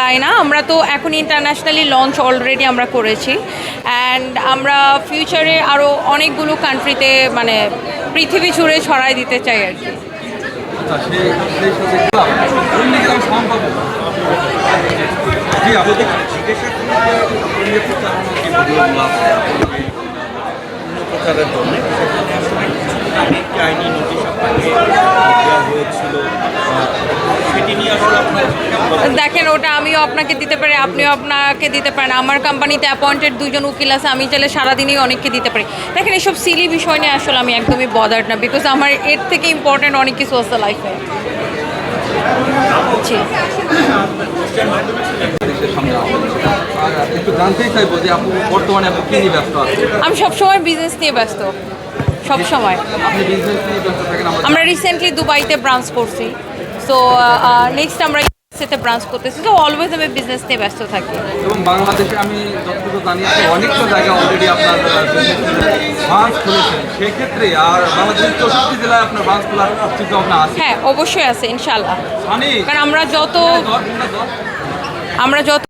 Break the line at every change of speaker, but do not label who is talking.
যায় না, আমরা তো এখন ইন্টারন্যাশনালি লঞ্চ অলরেডি আমরা করেছি অ্যান্ড আমরা ফিউচারে আরও অনেকগুলো কান্ট্রিতে মানে পৃথিবী জুড়ে ছড়াই দিতে চাই আর কি।
প্রচারের জন্য একটি আইনি নোটিশ আপনাকে দেওয়া হয়েছিল, সেটি নিয়ে আসলে আপনার
দেখেন, ওটা আমিও আপনাকে দিতে পারি, আপনিও আপনাকে দিতে পারেন। আমার কোম্পানিতে অ্যাপয়েন্টেড 2জন উকিল আছে, আমি চাইলে সারাদিনই অনেককে দিতে পারি। দেখেন, এসব সিলি বিষয় নিয়ে আসলে আমি একদমই বদার্ড না, বিকজ আমার এর থেকে ইম্পর্টেন্ট অনেক কিছু আছে লাইফে। জি,
একটু জানতেই চাইবো যে আপনি বর্তমানে আপনি কি নিয়ে ব্যস্ত আছেন?
আমি সবসময় বিজনেস নিয়ে ব্যস্ত, সবসময়।
আপনি বিজনেস নিয়ে ব্যস্ত থাকেন?
আমরা রিসেন্টলি দুবাইতে ব্রাঞ্চ করছি, সো নেক্সট আমরা ইউএসএতে ব্রাঞ্চ করতেছি, তো অলওয়েজ আমি বিজনেস নিয়ে ব্যস্ত থাকি।
এবং বাংলাদেশে আমি যতটুকু জানি আপনি অনেকটা জায়গায় অলরেডি আপনার ব্রাঞ্চ খুলেছেন, সেক্ষেত্রে আর বাংলাদেশের 64 জেলায় আপনার ব্রাঞ্চ খোলার চিন্তা ভাবনা আছে?
হ্যাঁ, অবশ্যই আছে ইনশাল্লাহ,
মানে
কারণ আমরা যত